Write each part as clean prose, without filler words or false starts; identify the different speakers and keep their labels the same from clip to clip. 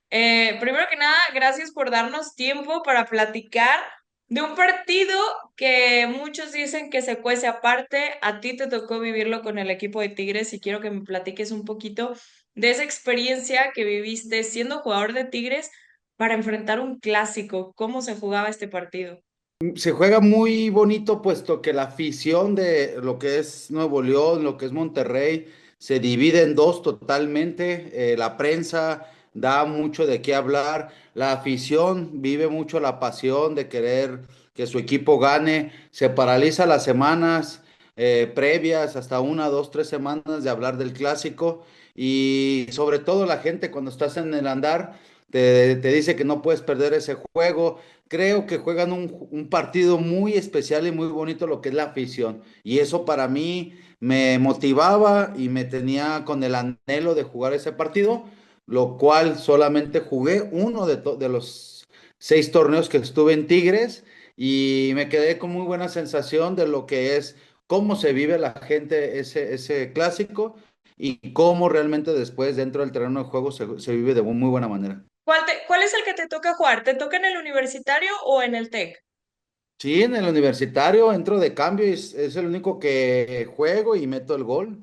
Speaker 1: Primero que nada, gracias por darnos tiempo para platicar de un partido que muchos dicen que se cuece aparte. A ti te tocó vivirlo con el equipo de Tigres y quiero que me platiques un poquito de esa experiencia que viviste siendo jugador de Tigres para enfrentar un clásico. ¿Cómo se jugaba este partido?
Speaker 2: Se juega muy bonito puesto que la afición de lo que es Nuevo León, lo que es Monterrey, se divide en dos totalmente. La prensa da mucho de qué hablar. La afición vive mucho la pasión de querer que su equipo gane. Se paraliza las semanas previas, hasta una, dos, tres semanas de hablar del clásico. Y sobre todo la gente cuando estás en el andar te dice que no puedes perder ese juego. Creo que juegan un partido muy especial y muy bonito lo que es la afición. Y eso para mí me motivaba y me tenía con el anhelo de jugar ese partido, lo cual solamente jugué uno de los 6 torneos que estuve en Tigres y me quedé con muy buena sensación de lo que es cómo se vive la gente ese clásico y cómo realmente después dentro del terreno de juego se vive de muy buena manera.
Speaker 1: ¿Cuál es el que te toca jugar? ¿Te toca en el universitario o en el TEC?
Speaker 2: Sí, en el universitario entro de cambio y es el único que juego y meto el gol.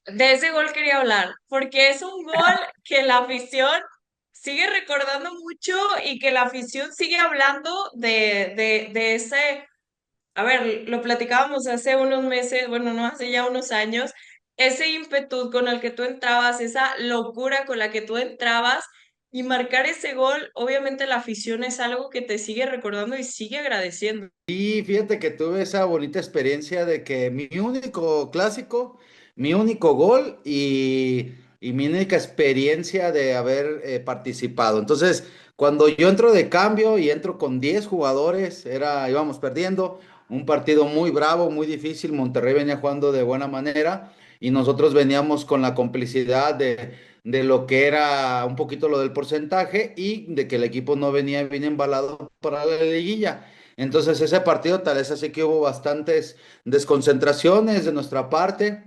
Speaker 1: De ese gol quería hablar, porque es un gol que la afición sigue recordando mucho y que la afición sigue hablando de ese, a ver, lo platicábamos hace unos meses, bueno, no hace ya unos años, ese ímpetu con el que tú entrabas, esa locura con la que tú entrabas y marcar ese gol, obviamente la afición es algo que te sigue recordando y sigue agradeciendo.
Speaker 2: Y fíjate que tuve esa bonita experiencia de que mi único clásico, mi único gol y mi única experiencia de haber participado. Entonces, cuando yo entro de cambio y entro con 10 jugadores, íbamos perdiendo, un partido muy bravo, muy difícil. Monterrey venía jugando de buena manera y nosotros veníamos con la complicidad de lo que era un poquito lo del porcentaje y de que el equipo no venía bien embalado para la liguilla. Entonces ese partido tal vez así que hubo bastantes desconcentraciones de nuestra parte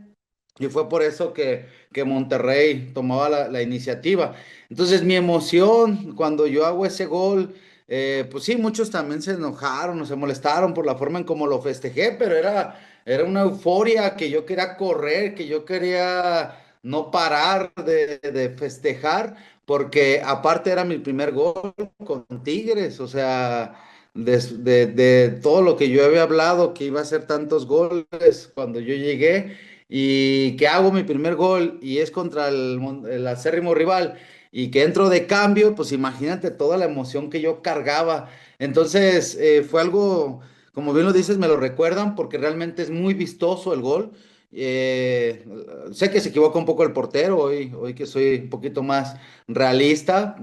Speaker 2: y fue por eso que Monterrey tomaba la iniciativa. Entonces mi emoción cuando yo hago ese gol, pues sí, muchos también se enojaron o se molestaron por la forma en cómo lo festejé, pero era una euforia que yo quería correr, que yo quería no parar de festejar, porque aparte era mi primer gol con Tigres, o sea de todo lo que yo había hablado, que iba a hacer tantos goles cuando yo llegué y que hago mi primer gol y es contra el acérrimo rival y que entro de cambio, pues imagínate toda la emoción que yo cargaba. Entonces fue algo, como bien lo dices, me lo recuerdan porque realmente es muy vistoso el gol. Eh, Sé que se equivoca un poco el portero hoy que soy un poquito más realista,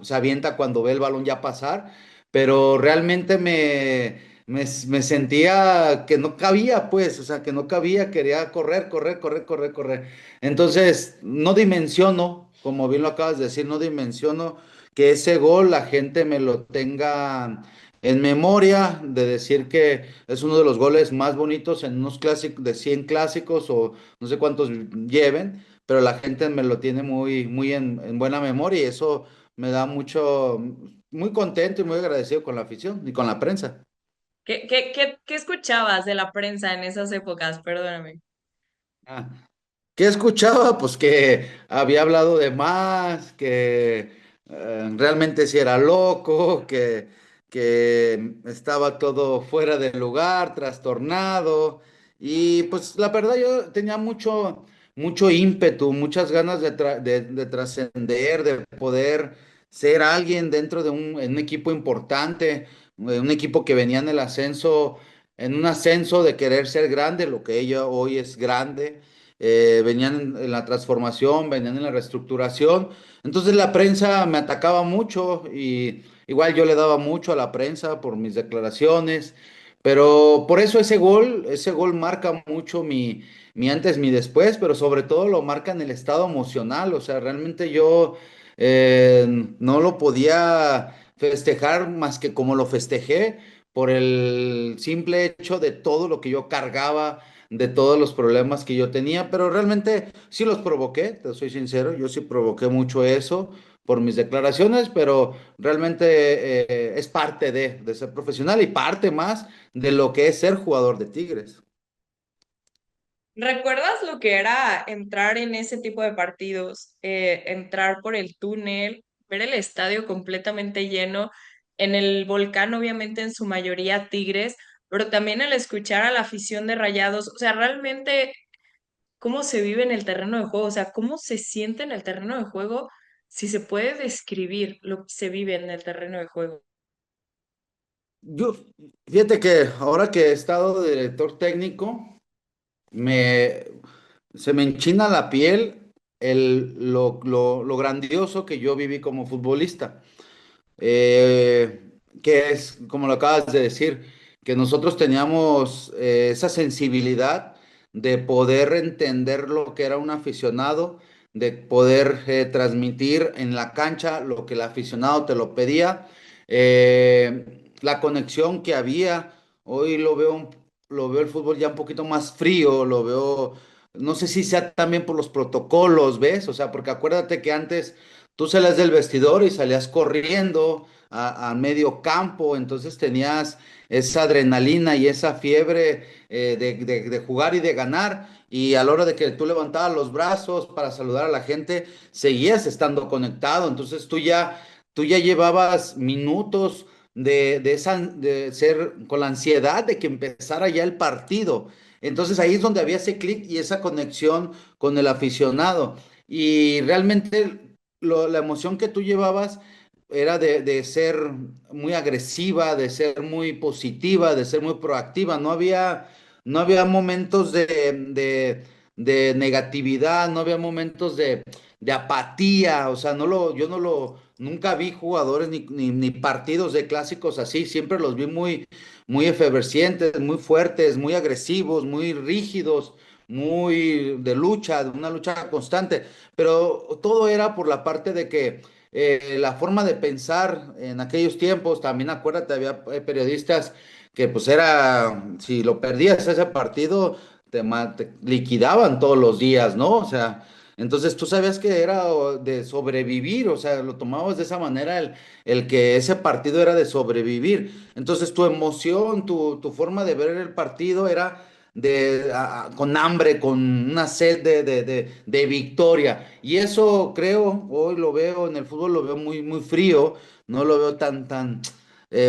Speaker 2: se avienta cuando ve el balón ya pasar, pero realmente me sentía que no cabía, pues, o sea, que no cabía, quería correr, correr, correr, correr, correr. Entonces, no dimensiono, como bien lo acabas de decir, no dimensiono que ese gol la gente me lo tenga en memoria, de decir que es uno de los goles más bonitos en unos clásicos, de 100 clásicos o no sé cuántos lleven, pero la gente me lo tiene muy, muy en buena memoria y eso me da mucho, muy contento y muy agradecido con la afición y con la prensa.
Speaker 1: ¿Qué escuchabas de la prensa en esas épocas? Perdóname.
Speaker 2: Ah, ¿qué escuchaba? Pues que había hablado de más, que realmente sí era loco, que estaba todo fuera de lugar, trastornado. Y pues la verdad yo tenía mucho ímpetu, muchas ganas de trascender, de poder ser alguien dentro en un equipo importante, un equipo que venía en el ascenso, en un ascenso de querer ser grande, lo que ella hoy es grande. Venían en la transformación, venían en la reestructuración. Entonces la prensa me atacaba mucho y igual yo le daba mucho a la prensa por mis declaraciones, pero por eso ese gol marca mucho mi antes, mi después, pero sobre todo lo marca en el estado emocional. O sea, realmente yo no lo podía festejar más que como lo festejé por el simple hecho de todo lo que yo cargaba, de todos los problemas que yo tenía, pero realmente sí los provoqué, te soy sincero, yo sí provoqué mucho eso, por mis declaraciones, pero realmente es parte de ser profesional y parte más de lo que es ser jugador de Tigres.
Speaker 1: ¿Recuerdas lo que era entrar en ese tipo de partidos? Entrar por el túnel, ver el estadio completamente lleno, en el Volcán obviamente en su mayoría Tigres, pero también el escuchar a la afición de Rayados, o sea, realmente cómo se vive en el terreno de juego, o sea, cómo se siente en el terreno de juego, si se puede describir lo que se vive en el terreno de juego.
Speaker 2: Yo, fíjate que ahora que he estado de director técnico, me, se me enchina la piel lo grandioso que yo viví como futbolista. Que es, como lo acabas de decir, que nosotros teníamos esa sensibilidad de poder entender lo que era un aficionado, de poder transmitir en la cancha lo que el aficionado te lo pedía, la conexión que había. Hoy lo veo el fútbol ya un poquito más frío, lo veo, no sé si sea también por los protocolos, ¿ves? O sea, porque acuérdate que antes tú salías del vestidor y salías corriendo a medio campo, entonces tenías esa adrenalina y esa fiebre de jugar y de ganar, y a la hora de que tú levantabas los brazos para saludar a la gente, seguías estando conectado, entonces tú ya llevabas minutos de ser con la ansiedad de que empezara ya el partido. Entonces ahí es donde había ese clic y esa conexión con el aficionado. Y realmente la emoción que tú llevabas era de ser muy agresiva, de ser muy positiva, de ser muy proactiva. No había momentos de negatividad, no había momentos de apatía. O sea, nunca vi jugadores ni partidos de clásicos así. Siempre los vi muy efervescientes, muy fuertes, muy agresivos, muy rígidos, muy de lucha, de una lucha constante, pero todo era por la parte de que la forma de pensar en aquellos tiempos, también acuérdate, había periodistas que pues era, si lo perdías ese partido, te liquidaban todos los días, ¿no? O sea, entonces tú sabías que era de sobrevivir, o sea, lo tomabas de esa manera, el que ese partido era de sobrevivir. Entonces tu emoción, tu forma de ver el partido era con hambre, con una sed de victoria. Y eso creo, hoy lo veo en el fútbol, lo veo muy frío, no lo veo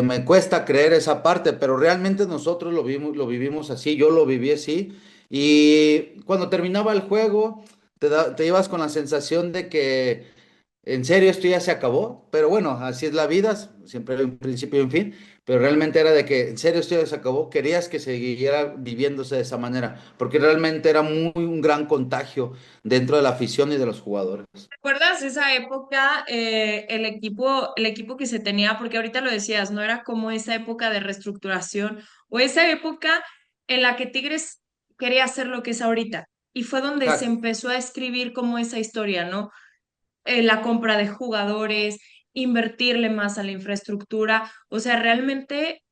Speaker 2: me cuesta creer esa parte, pero realmente nosotros lo vivimos así, yo lo viví así. Y cuando terminaba el juego, te ibas con la sensación de que en serio, esto ya se acabó, pero bueno, así es la vida, siempre hay un principio y un fin, pero realmente era de que en serio esto ya se acabó, querías que siguiera viviéndose de esa manera, porque realmente era un gran contagio dentro de la afición y de los jugadores.
Speaker 1: ¿Recuerdas esa época, el equipo que se tenía, porque ahorita lo decías, no era como esa época de reestructuración o esa época en la que Tigres quería hacer lo que es ahorita? Y fue donde se
Speaker 2: Exacto.
Speaker 1: empezó a escribir como esa historia, ¿no? La compra de jugadores, invertirle más a la infraestructura, o sea, realmente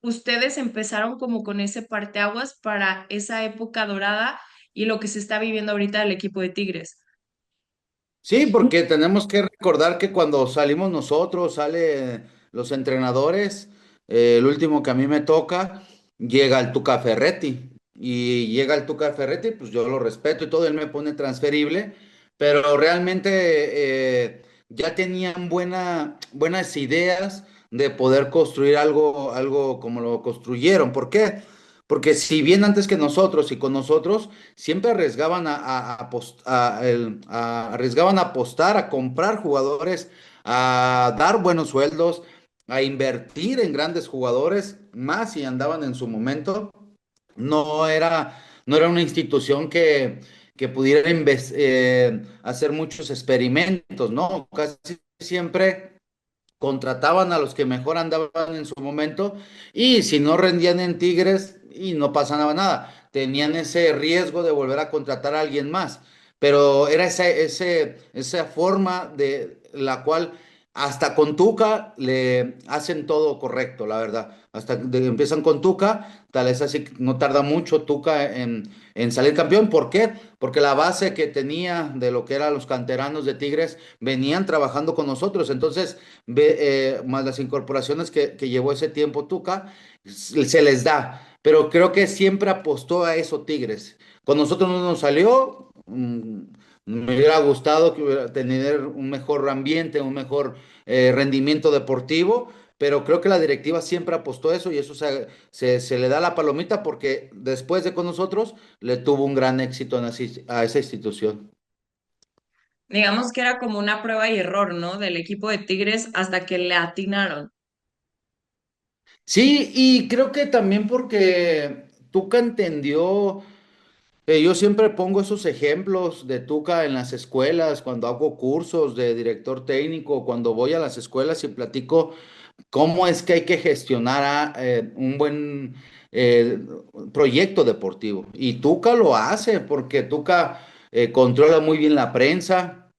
Speaker 1: ustedes empezaron como con ese parteaguas para esa época dorada y lo que se está viviendo ahorita del equipo de Tigres.
Speaker 2: Sí, porque tenemos que recordar que cuando salimos nosotros, salen los entrenadores, el último que a mí me toca, llega el Tuca Ferretti. Y llega el Tuca Ferretti, pues yo lo respeto y todo, él me pone transferible, pero realmente ya tenían buenas ideas de poder construir algo como lo construyeron. ¿Por qué? Porque si bien antes que nosotros y con nosotros, siempre arriesgaban arriesgaban a apostar, a comprar jugadores, a dar buenos sueldos, a invertir en grandes jugadores, más si andaban en su momento. No era una institución que pudiera hacer muchos experimentos, ¿no? Casi siempre contrataban a los que mejor andaban en su momento, y si no rendían en Tigres y no pasaba nada, tenían ese riesgo de volver a contratar a alguien más, pero era esa forma de la cual hasta con Tuca le hacen todo correcto, la verdad. Empiezan con Tuca, tal vez así que no tarda mucho Tuca en salir campeón. ¿Por qué? Porque la base que tenía de lo que eran los canteranos de Tigres venían trabajando con nosotros. Entonces, más las incorporaciones que llevó ese tiempo Tuca, se les da. Pero creo que siempre apostó a eso Tigres. Con nosotros no nos salió. Me hubiera gustado tener un mejor ambiente, un mejor rendimiento deportivo, pero creo que la directiva siempre apostó eso y eso se le da la palomita porque después de con nosotros le tuvo un gran éxito a esa institución.
Speaker 1: Digamos que era como una prueba y error, ¿no? Del equipo de Tigres hasta que le atinaron.
Speaker 2: Sí, y creo que también porque Tuca entendió. Yo siempre pongo esos ejemplos de Tuca en las escuelas, cuando hago cursos de director técnico, cuando voy a las escuelas y platico cómo es que hay que gestionar un buen eh, proyecto deportivo. Y Tuca lo hace porque Tuca controla muy bien la prensa.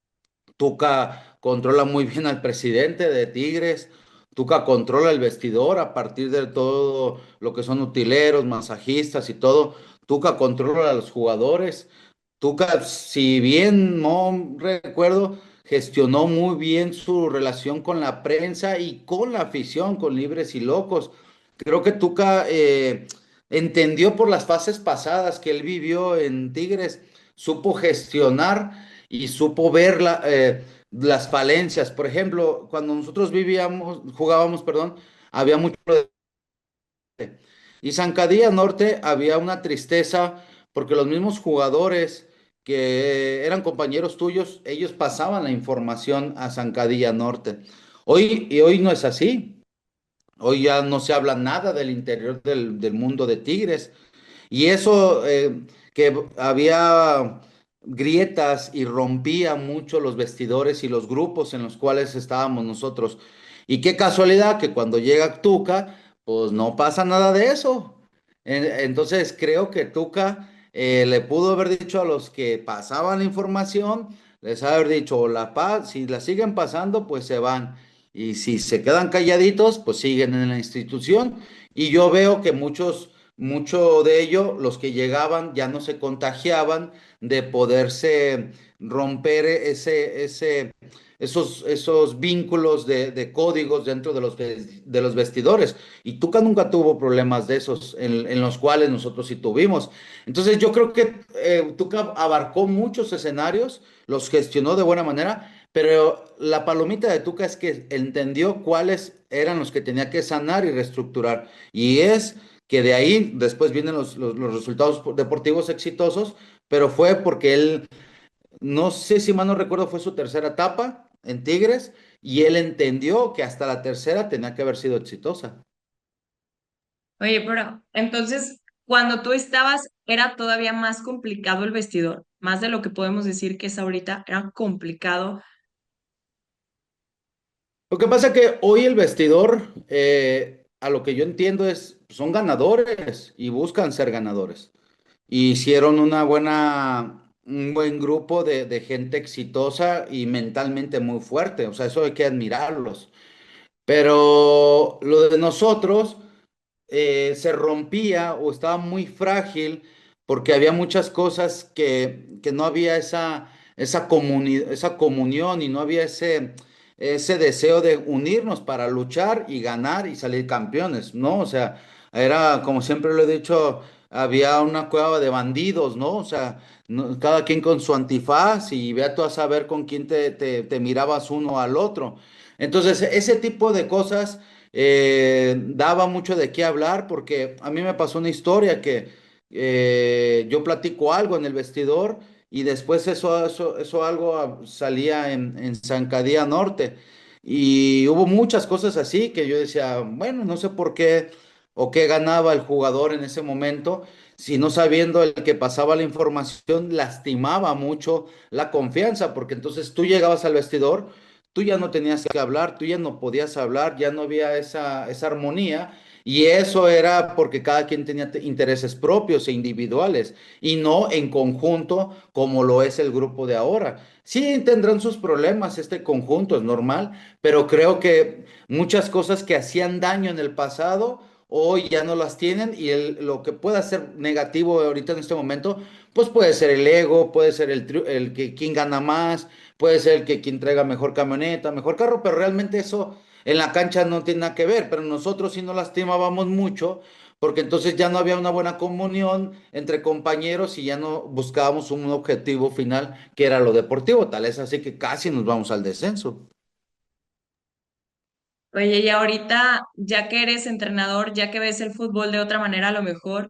Speaker 2: Tuca controla muy bien al presidente de Tigres. Tuca controla el vestidor a partir de todo lo que son utileros, masajistas y todo. Tuca controla a los jugadores. Tuca, si bien no recuerdo, gestionó muy bien su relación con la prensa y con la afición, con Libres y Locos. Creo que Tuca entendió por las fases pasadas que él vivió en Tigres, supo gestionar y supo ver las falencias. Por ejemplo, cuando nosotros jugábamos, perdón, había mucho y Zancadilla Norte había una tristeza porque los mismos jugadores que eran compañeros tuyos, ellos pasaban la información a Zancadilla Norte. Hoy no es así. Hoy ya no se habla nada del interior del mundo de Tigres. Y eso que había grietas y rompía mucho los vestidores y los grupos en los cuales estábamos nosotros. Y qué casualidad que cuando llega Tuca, pues no pasa nada de eso. Entonces creo que Tuca le pudo haber dicho a los que pasaban la información, les haber dicho, si la siguen pasando, pues se van. Y si se quedan calladitos, pues siguen en la institución. Y yo veo que mucho de ello, los que llegaban ya no se contagiaban de poderse romper esos vínculos de códigos dentro de los vestidores. Y Tuca nunca tuvo problemas de esos en los cuales nosotros sí tuvimos. Entonces yo creo que Tuca abarcó muchos escenarios, los gestionó de buena manera, pero la palomita de Tuca es que entendió cuáles eran los que tenía que sanar y reestructurar. Y es que de ahí después vienen los resultados deportivos exitosos, pero fue porque él, no sé si mal no recuerdo, fue su tercera etapa en Tigres y él entendió que hasta la tercera tenía que haber sido exitosa.
Speaker 1: Oye, pero entonces, cuando tú estabas, era todavía más complicado el vestidor, más de lo que podemos decir que es ahorita, era complicado.
Speaker 2: Lo que pasa que hoy el vestidor, a lo que yo entiendo es, son ganadores y buscan ser ganadores. Y hicieron un buen grupo de gente exitosa y mentalmente muy fuerte. O sea, eso hay que admirarlos. Pero lo de nosotros se rompía o estaba muy frágil porque había muchas cosas que no había esa comunión y no había ese deseo de unirnos para luchar y ganar y salir campeones, ¿no? O sea, era como siempre lo he dicho, había una cueva de bandidos, ¿no? O sea, cada quien con su antifaz y vea tú a saber con quién te mirabas uno al otro. Entonces, ese tipo de cosas daba mucho de qué hablar porque a mí me pasó una historia que yo platico algo en el vestidor y después eso algo salía en Zancadía Norte y hubo muchas cosas así que yo decía, bueno, no sé por qué o qué ganaba el jugador en ese momento, si no sabiendo el que pasaba la información lastimaba mucho la confianza porque entonces tú llegabas al vestidor, tú ya no tenías que hablar, tú ya no podías hablar, ya no había esa armonía Y eso era porque cada quien tenía intereses propios e individuales y no en conjunto como lo es el grupo de ahora. Sí tendrán sus problemas este conjunto, es normal, pero creo que muchas cosas que hacían daño en el pasado hoy ya no las tienen y lo que pueda ser negativo ahorita en este momento, pues puede ser el ego, puede ser el que quien gana más, puede ser el que quien traiga mejor camioneta, mejor carro, pero realmente eso en la cancha no tiene nada que ver, pero nosotros sí nos lastimábamos mucho porque entonces ya no había una buena comunión entre compañeros y ya no buscábamos un objetivo final que era lo deportivo, tal es así que casi nos vamos al descenso.
Speaker 1: Oye, y ahorita, ya que eres entrenador, ya que ves el fútbol de otra manera a lo mejor,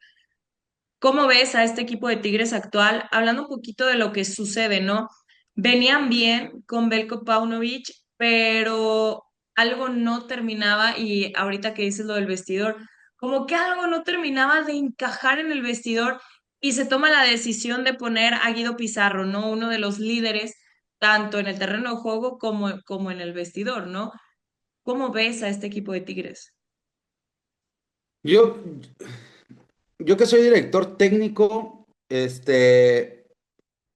Speaker 1: ¿cómo ves a este equipo de Tigres actual? Hablando un poquito de lo que sucede, ¿no? Venían bien con Belko Paunovic, pero algo no terminaba, y ahorita que dices lo del vestidor, como que algo no terminaba de encajar en el vestidor y se toma la decisión de poner a Guido Pizarro, ¿no? Uno de los líderes, tanto en el terreno de juego como en el vestidor, ¿no? ¿Cómo ves a este equipo de Tigres?
Speaker 2: Yo, yo que soy director técnico,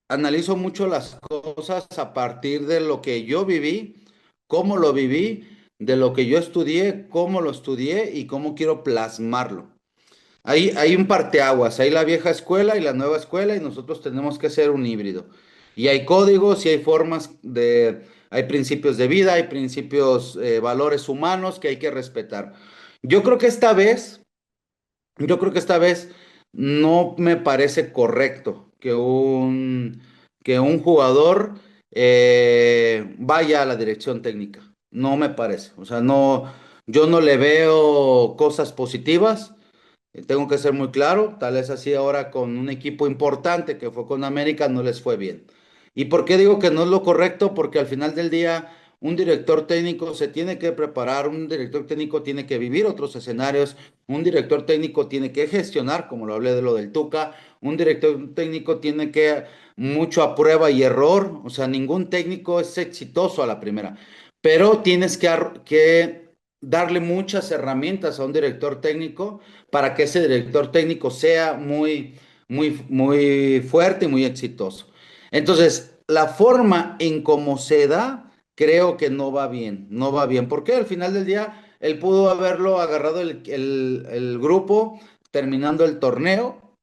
Speaker 2: analizo mucho las cosas a partir de lo que yo viví, cómo lo viví, de lo que yo estudié, cómo lo estudié y cómo quiero plasmarlo. Hay un parteaguas, hay la vieja escuela y la nueva escuela y nosotros tenemos que ser un híbrido. Y hay códigos y hay hay principios de vida, hay principios, valores humanos que hay que respetar. Yo creo que esta vez yo creo que esta vez no me parece correcto que un jugador vaya a la dirección técnica. No me parece. O sea, no, yo no le veo cosas positivas. Tengo que ser muy claro, tal vez así ahora con un equipo importante que fue con América no les fue bien. ¿Y por qué digo que no es lo correcto? Porque al final del día un director técnico se tiene que preparar, un director técnico tiene que vivir otros escenarios, un director técnico tiene que gestionar, como lo hablé de lo del Tuca, un director técnico tiene que mucho a prueba y error, o sea, ningún técnico es exitoso a la primera, pero tienes que darle muchas herramientas a un director técnico para que ese director técnico sea muy fuerte y muy exitoso. Entonces, la forma en cómo se da, creo que no va bien, no va bien, porque al final del día, él pudo haberlo agarrado el grupo terminando el torneo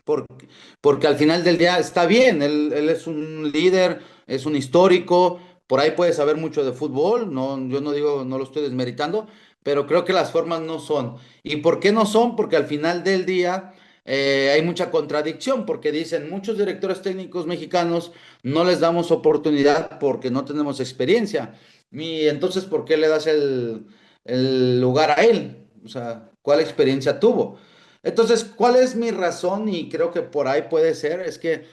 Speaker 2: porque, porque al final del día está bien, él es un líder, es un histórico, por ahí puede saber mucho de fútbol, no, yo no digo, no lo estoy desmeritando, pero creo que las formas no son. ¿Y por qué no son? Porque al final del día hay mucha contradicción, porque dicen muchos directores técnicos mexicanos no les damos oportunidad porque no tenemos experiencia. Y entonces, ¿por qué le das el lugar a él? O sea, ¿cuál experiencia tuvo? Entonces, ¿cuál es mi razón? Y creo que por ahí puede ser, es que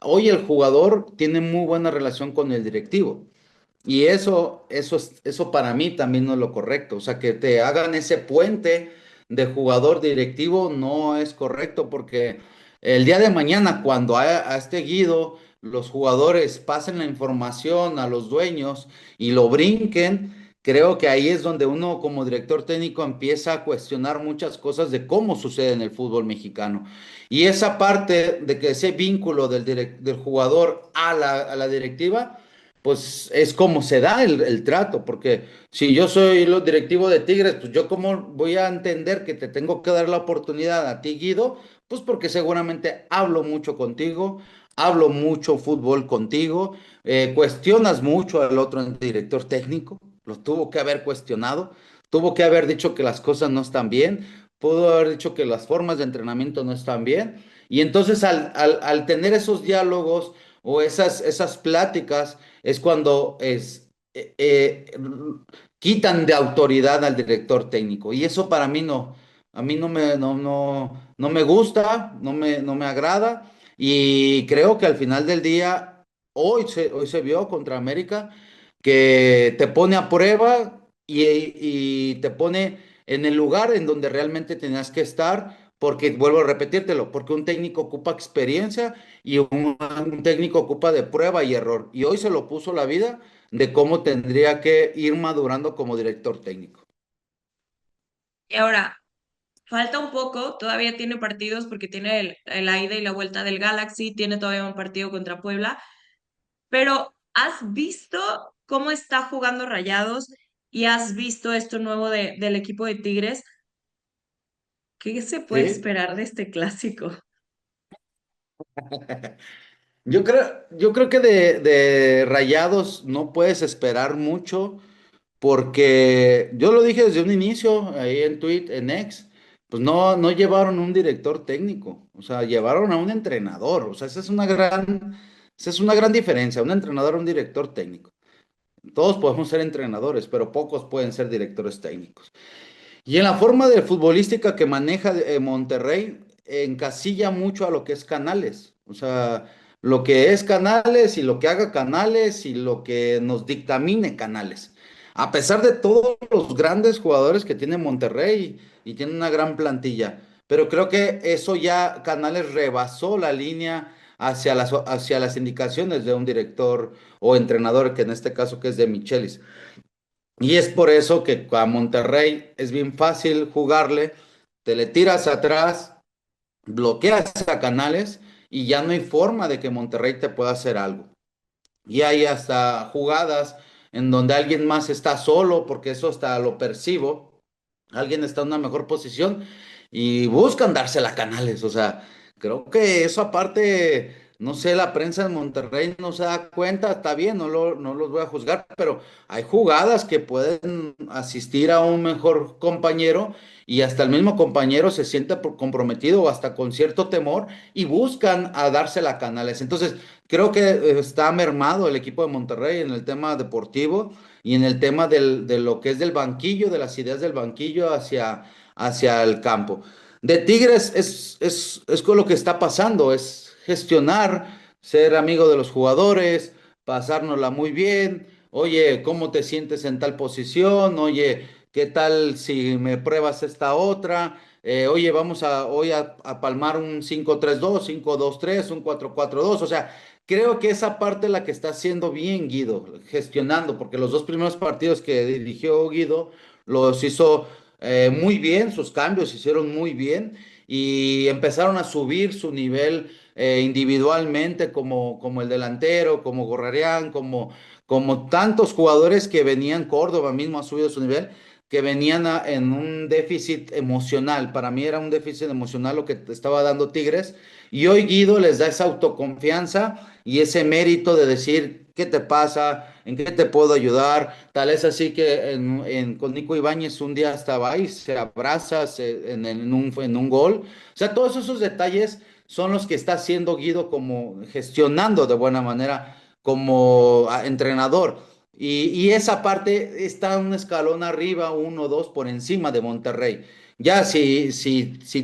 Speaker 2: hoy el jugador tiene muy buena relación con el directivo. Y eso para mí también no es lo correcto. O sea, que te hagan ese puente de jugador directivo no es correcto porque el día de mañana, cuando a este Guido los jugadores pasen la información a los dueños y lo brinquen, creo que ahí es donde uno como director técnico empieza a cuestionar muchas cosas de cómo sucede en el fútbol mexicano. Y esa parte de que ese vínculo del jugador a la directiva pues es como se da el trato, porque si yo soy lo directivo de Tigres, pues yo cómo voy a entender que te tengo que dar la oportunidad a ti, Guido, pues porque seguramente hablo mucho contigo, hablo mucho fútbol contigo, cuestionas mucho al otro director técnico, lo tuvo que haber cuestionado, tuvo que haber dicho que las cosas no están bien, pudo haber dicho que las formas de entrenamiento no están bien, y entonces al tener esos diálogos o esas pláticas, es cuando quitan de autoridad al director técnico. Y eso para mí no, a mí no me gusta, no me agrada. Y creo que al final del día, hoy se vio contra América, que te pone a prueba y te pone en el lugar en donde realmente tenías que estar. Porque vuelvo a repetírtelo, porque un técnico ocupa experiencia y un técnico ocupa de prueba y error. Y hoy se lo puso la vida de cómo tendría que ir madurando como director técnico.
Speaker 1: Y ahora, falta un poco, todavía tiene partidos porque tiene la ida y la vuelta del Galaxy, tiene todavía un partido contra Puebla, pero ¿has visto cómo está jugando Rayados y has visto esto nuevo del equipo de Tigres? ¿Qué se puede
Speaker 2: Sí.
Speaker 1: esperar de este clásico?
Speaker 2: Yo creo que de Rayados no puedes esperar mucho porque yo lo dije desde un inicio ahí en Tweet, en X, pues no llevaron un director técnico, o sea, llevaron a un entrenador, o sea, esa es una gran diferencia, un entrenador a un director técnico. Todos podemos ser entrenadores, pero pocos pueden ser directores técnicos. Y en la forma de futbolística que maneja Monterrey, encasilla mucho a lo que es Canales. O sea, lo que es Canales y lo que haga Canales y lo que nos dictamine Canales. A pesar de todos los grandes jugadores que tiene Monterrey y tiene una gran plantilla. Pero creo que eso ya Canales rebasó la línea hacia las indicaciones de un director o entrenador, que en este caso que es de Michelis. Y es por eso que a Monterrey es bien fácil jugarle, te le tiras atrás, bloqueas a Canales y ya no hay forma de que Monterrey te pueda hacer algo. Y hay hasta jugadas en donde alguien más está solo, porque eso hasta lo percibo. Alguien está en una mejor posición y buscan dársela a Canales. O sea, creo que eso aparte, no sé, la prensa de Monterrey no se da cuenta, está bien, no los voy a juzgar, pero hay jugadas que pueden asistir a un mejor compañero y hasta el mismo compañero se siente comprometido o hasta con cierto temor y buscan a dársela a Canales. Entonces, creo que está mermado el equipo de Monterrey en el tema deportivo y en el tema de lo que es del banquillo, de las ideas del banquillo hacia el campo. De Tigres es con lo que está pasando, es gestionar, ser amigo de los jugadores, pasárnosla muy bien. Oye, ¿cómo te sientes en tal posición? Oye, ¿qué tal si me pruebas esta otra? Oye, vamos hoy a palmar un 5-3-2, 5-2-3, un 4-4-2. O sea, creo que esa parte es la que está haciendo bien Guido, gestionando, porque los dos primeros partidos que dirigió Guido los hizo muy bien, sus cambios se hicieron muy bien y empezaron a subir su nivel individualmente como el delantero, como Gorrarián, como tantos jugadores que venían, Córdoba mismo ha subido su nivel, que venían en un déficit emocional. Para mí era un déficit emocional lo que te estaba dando Tigres y hoy Guido les da esa autoconfianza y ese mérito de decir, ¿qué te pasa? ¿En qué te puedo ayudar? Tal es así que con Nico Ibáñez un día estaba ahí, se abraza en un gol. O sea, todos esos detalles son los que está haciendo Guido como gestionando de buena manera como entrenador. Y esa parte está un escalón arriba, uno o dos por encima de Monterrey. Ya si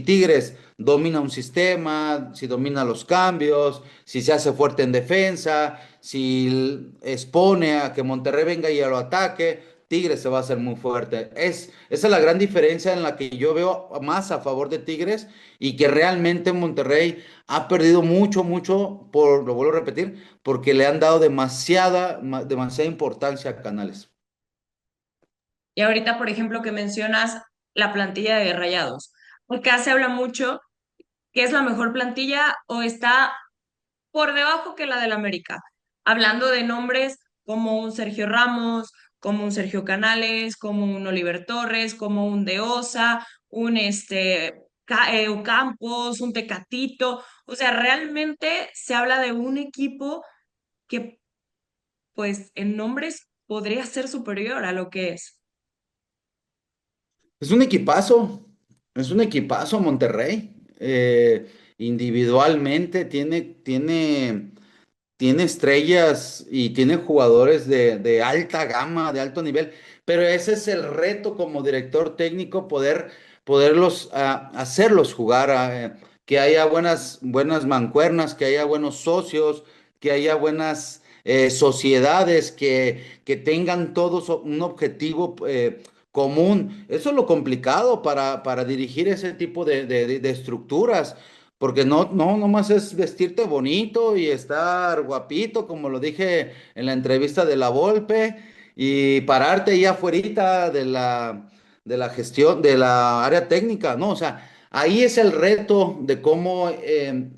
Speaker 2: Tigres domina un sistema, si domina los cambios, si se hace fuerte en defensa, si expone a que Monterrey venga y lo ataque, Tigres se va a hacer muy fuerte. Esa es la gran diferencia en la que yo veo más a favor de Tigres y que realmente Monterrey ha perdido mucho, mucho, lo vuelvo a repetir, porque le han dado demasiada importancia a Canales.
Speaker 1: Y ahorita, por ejemplo, que mencionas la plantilla de Rayados, acá se habla mucho que es la mejor plantilla o está por debajo que la del América. Hablando de nombres como un Sergio Ramos, como un Sergio Canales, como un Oliver Torres, como un De Osa, un Campos, un Tecatito. O sea, realmente se habla de un equipo que, pues, en nombres podría ser superior a lo que es.
Speaker 2: Es un equipazo, es un equipazo Monterrey. Individualmente tiene estrellas y tiene jugadores de alta gama, de alto nivel, pero ese es el reto como director técnico, poderlos hacerlos jugar, que haya buenas mancuernas, que haya buenos socios, que haya buenas sociedades, que tengan todos un objetivo común. Eso es lo complicado para dirigir ese tipo de estructuras. Porque no nomás es vestirte bonito y estar guapito, como lo dije en la entrevista de La Volpe, y pararte ahí afuerita de la gestión, de la área técnica, ¿no? O sea, ahí es el reto de cómo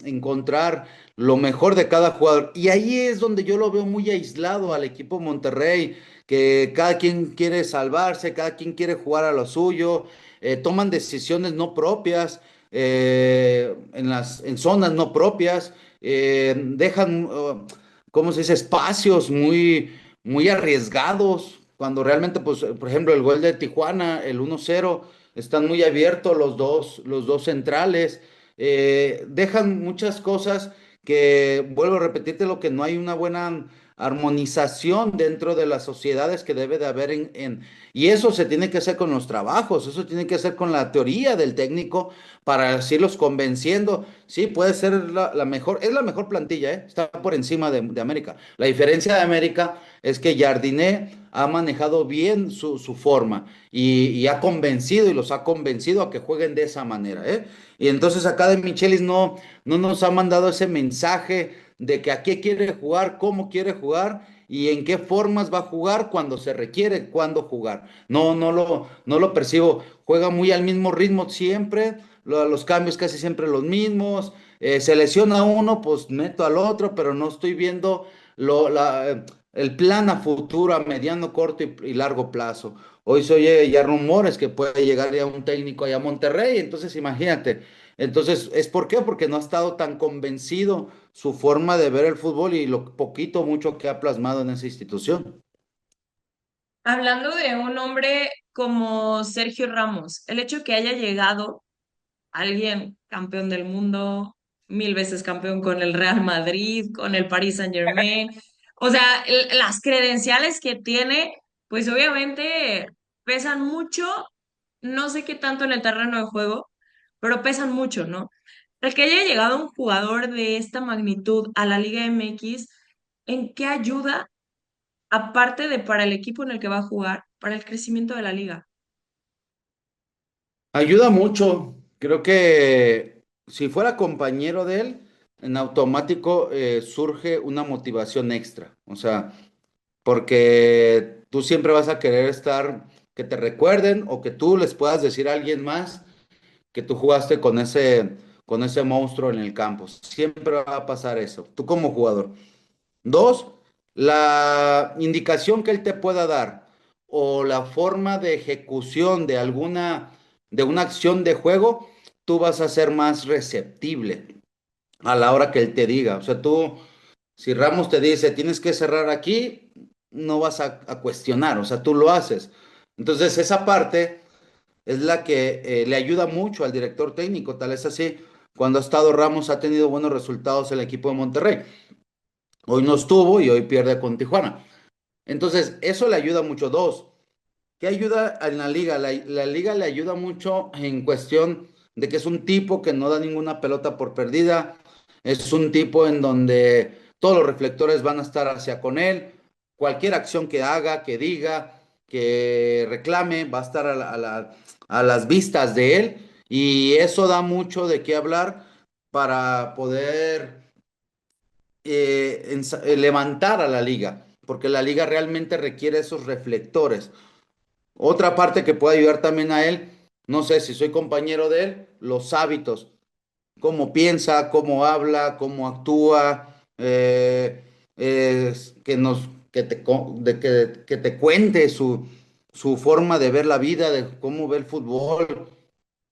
Speaker 2: encontrar lo mejor de cada jugador. Y ahí es donde yo lo veo muy aislado al equipo Monterrey, que cada quien quiere salvarse, cada quien quiere jugar a lo suyo, toman decisiones no propias, en zonas no propias, dejan, ¿cómo se dice?, espacios muy arriesgados, cuando realmente, pues, por ejemplo, el gol de Tijuana, el 1-0 están muy abiertos los dos centrales, dejan muchas cosas que, vuelvo a repetirte, lo que no hay una buena armonización dentro de las sociedades que debe de haber y eso se tiene que hacer con los trabajos, eso tiene que hacer con la teoría del técnico para irlos convenciendo. Sí, puede ser la mejor, es la mejor plantilla, ¿eh? Está por encima de América. La diferencia de América es que Jardiné ha manejado bien su forma y ha convencido y los ha convencido a que jueguen de esa manera, ¿eh? Y entonces acá de Michelis no nos ha mandado ese mensaje de que a qué quiere jugar, cómo quiere jugar y en qué formas va a jugar cuando se requiere, cuándo jugar. No lo percibo. Juega muy al mismo ritmo siempre, los cambios casi siempre los mismos. Se lesiona uno, pues meto al otro, pero no estoy viendo el plan a futuro, a mediano, corto y largo plazo. Hoy se oye ya rumores que puede llegar ya un técnico allá a Monterrey, entonces imagínate. Entonces, ¿es por qué? Porque no ha estado tan convencido su forma de ver el fútbol y lo poquito, mucho que ha plasmado en esa institución.
Speaker 1: Hablando de un hombre como Sergio Ramos, el hecho que haya llegado alguien campeón del mundo, 1000 veces campeón con el Real Madrid, con el Paris Saint-Germain. O sea, las credenciales que tiene, pues obviamente pesan mucho, no sé qué tanto en el terreno de juego, pero pesan mucho, ¿no? El que haya llegado un jugador de esta magnitud a la Liga MX, ¿en qué ayuda, aparte de para el equipo en el que va a jugar, para el crecimiento de la liga?
Speaker 2: Ayuda mucho. Creo que si fuera compañero de él, en automático surge una motivación extra. O sea, porque tú siempre vas a querer estar, que te recuerden o que tú les puedas decir a alguien más que tú jugaste con ese monstruo en el campo. Siempre va a pasar eso, tú como jugador. Dos, la indicación que él te pueda dar o la forma de ejecución de una acción de juego, tú vas a ser más receptible a la hora que él te diga. O sea, tú, si Ramos te dice, tienes que cerrar aquí, no vas a cuestionar, o sea, tú lo haces. Entonces, esa parte es la que le ayuda mucho al director técnico, tal es así. Cuando ha estado Ramos ha tenido buenos resultados el equipo de Monterrey. Hoy no estuvo y hoy pierde con Tijuana. Entonces, eso le ayuda mucho. Dos, ¿qué ayuda en la liga? La liga le ayuda mucho en cuestión de que es un tipo que no da ninguna pelota por perdida. Es un tipo en donde todos los reflectores van a estar hacia con él. Cualquier acción que haga, que diga, que reclame, va a estar a las vistas de él. Y eso da mucho de qué hablar para poder levantar a la liga, porque la liga realmente requiere esos reflectores. Otra parte que puede ayudar también a él, no sé si soy compañero de él, los hábitos, cómo piensa, cómo habla, cómo actúa, que que te cuente su forma de ver la vida, de cómo ve el fútbol.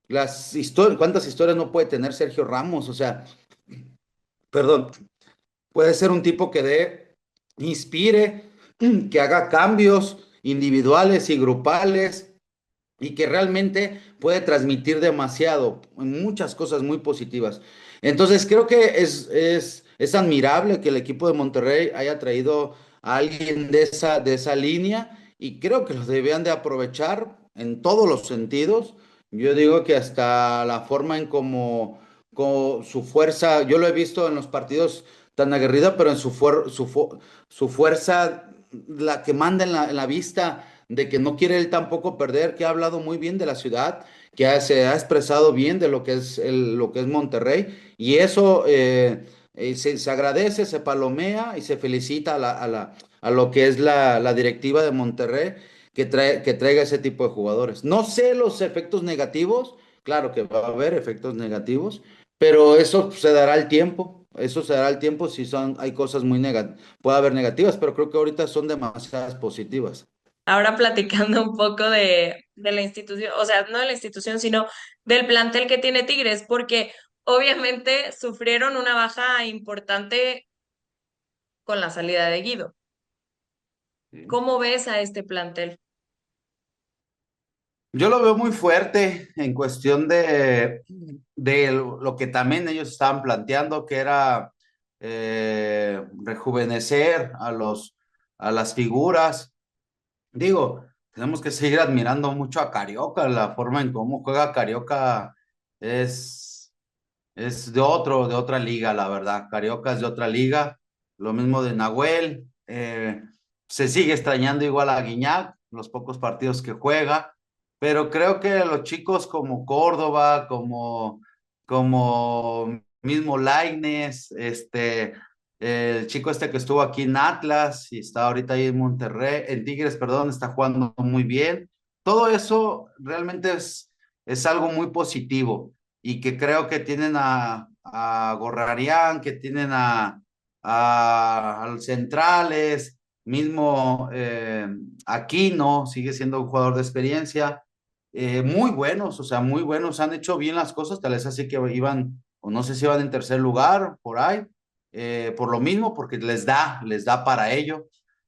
Speaker 2: Las historias, ¿cuántas historias no puede tener Sergio Ramos? O sea, perdón, puede ser un tipo que inspire, que haga cambios individuales y grupales y que realmente puede transmitir demasiado, muchas cosas muy positivas. Entonces creo que es admirable que el equipo de Monterrey haya traído a alguien de esa línea y creo que los debían de aprovechar en todos los sentidos. Yo digo que hasta la forma en como su fuerza, yo lo he visto en los partidos tan aguerrida, pero en su fuerza, la que manda en la vista de que no quiere él tampoco perder, que ha hablado muy bien de la ciudad, se ha expresado bien de lo que es, lo que es Monterrey, y eso se agradece, se palomea y se felicita a lo que es la directiva de Monterrey, que traiga ese tipo de jugadores. No sé los efectos negativos, claro que va a haber efectos negativos, pero eso se dará el tiempo. Eso se dará el tiempo si hay cosas muy negativas, puede haber negativas, pero creo que ahorita son demasiadas positivas.
Speaker 1: Ahora platicando un poco de la institución, o sea, no de la institución, sino del plantel que tiene Tigres, porque obviamente sufrieron una baja importante con la salida de Guido.
Speaker 2: Sí.
Speaker 1: ¿Cómo ves a este plantel?
Speaker 2: Yo lo veo muy fuerte en cuestión de lo que también ellos estaban planteando, que era rejuvenecer a las figuras. Digo, tenemos que seguir admirando mucho a Carioca, la forma en cómo juega Carioca es, es de otra liga, la verdad. Carioca es de otra liga. Lo mismo de Nahuel. Se sigue extrañando igual a Guiñac, los pocos partidos que juega. Pero creo que los chicos como Córdoba, como mismo Lainez, el chico este que estuvo aquí en Atlas y está ahorita ahí en Monterrey, en Tigres, perdón, está jugando muy bien. Todo eso realmente es algo muy positivo y que creo que tienen a Gorrarián, que tienen a los centrales, mismo Aquino, sigue siendo un jugador de experiencia, muy buenos, o sea, muy buenos, han hecho bien las cosas, tal vez así que iban, o no sé si iban en tercer lugar, por ahí, por lo mismo, porque les da para ello.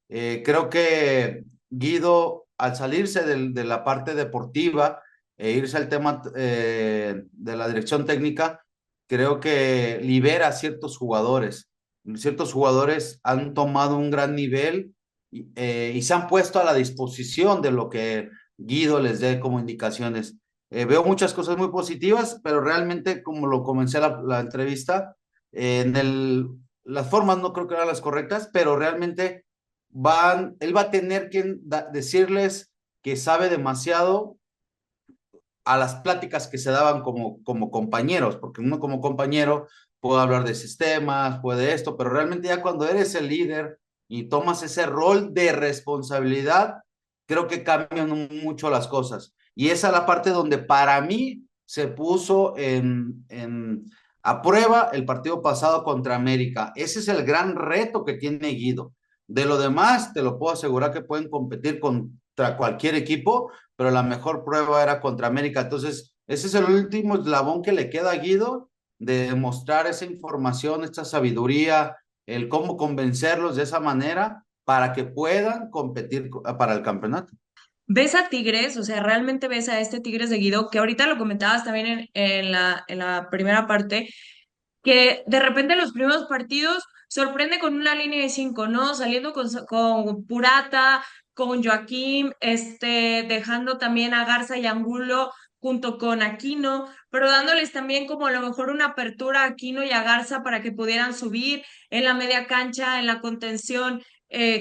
Speaker 2: Creo que Guido, al salirse de la parte deportiva, e irse al tema de la dirección técnica, creo que libera a ciertos jugadores. Ciertos jugadores han tomado un gran nivel y se han puesto a la disposición de lo que Guido les dé como indicaciones. Veo muchas cosas muy positivas, pero realmente, como lo comencé la entrevista, las formas no creo que eran las correctas, pero realmente él va a tener que decirles que sabe demasiado a las pláticas que se daban como compañeros, porque uno como compañero puede hablar de sistemas, puede esto, pero realmente ya cuando eres el líder y tomas ese rol de responsabilidad, creo que cambian mucho las cosas. Y esa es la parte donde para mí se puso a prueba el partido pasado contra América. Ese es el gran reto que tiene Guido. De lo demás, te lo puedo asegurar que pueden competir contra cualquier equipo, pero la mejor prueba era contra América. Entonces, ese es el último eslabón que le queda a Guido de mostrar esa información, esta sabiduría, el cómo convencerlos de esa manera para que puedan competir para el campeonato.
Speaker 1: ¿Ves a Tigres? O sea, ¿realmente ves a este Tigres de Guido? Que ahorita lo comentabas también en la primera parte, que de repente en los primeros partidos sorprende con una línea de cinco, ¿no? Saliendo con Purata, con Joaquín, dejando también a Garza y Angulo junto con Aquino, pero dándoles también como a lo mejor una apertura a Aquino y a Garza para que pudieran subir en la media cancha, en la contención.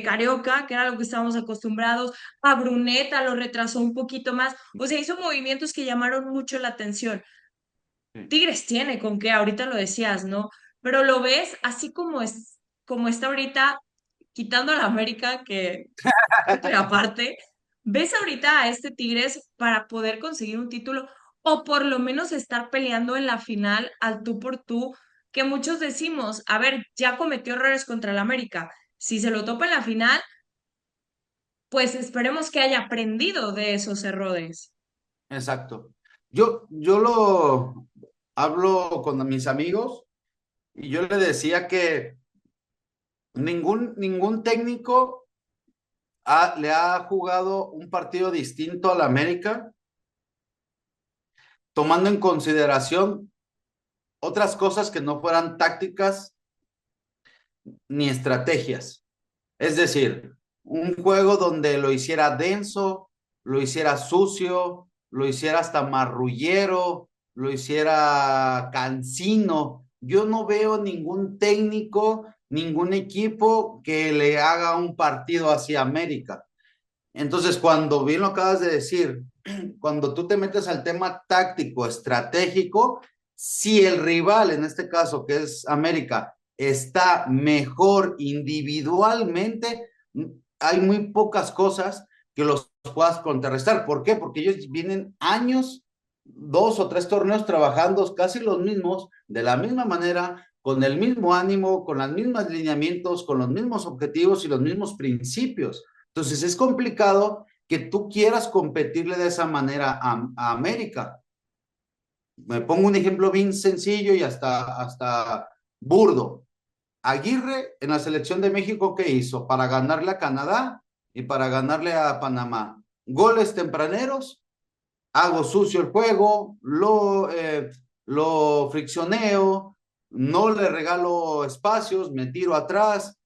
Speaker 1: Carioca, que era lo que estábamos acostumbrados, a Bruneta lo retrasó un poquito más, o sea, hizo movimientos que llamaron mucho la atención.
Speaker 2: Sí.
Speaker 1: Tigres tiene con qué, ahorita lo decías, ¿no? Pero lo ves así como está ahorita, quitando a la América, que aparte, ¿ves ahorita a este Tigres para poder conseguir un título o por lo menos estar peleando en la final al tú por tú? Que muchos decimos, a ver, ya cometió errores contra el América. Si se lo topa en la final, pues esperemos que haya aprendido de esos errores.
Speaker 2: Exacto. Yo lo hablo con mis amigos y yo le decía que ningún técnico le ha jugado un partido distinto al América, tomando en consideración otras cosas que no fueran tácticas ni estrategias. Es decir, un juego donde lo hiciera denso, lo hiciera sucio, lo hiciera hasta marrullero, lo hiciera cansino. Yo no veo ningún técnico, ningún equipo que le haga un partido hacia América. Entonces, cuando bien lo acabas de decir, cuando tú te metes al tema táctico, estratégico, si el rival, en este caso que es América, está mejor individualmente, hay muy pocas cosas que los puedas contrarrestar. ¿Por qué? Porque ellos vienen años, 2 o 3 torneos trabajando casi los mismos, de la misma manera, con el mismo ánimo, con los mismos lineamientos, con los mismos objetivos y los mismos principios. Entonces es complicado que tú quieras competirle de esa manera a América. Me pongo un ejemplo bien sencillo y hasta burdo. Aguirre en la selección de México, ¿qué hizo? Para ganarle a Canadá y para ganarle a Panamá. Goles tempraneros, hago sucio el juego, lo friccioneo, no le regalo espacios, me tiro atrás,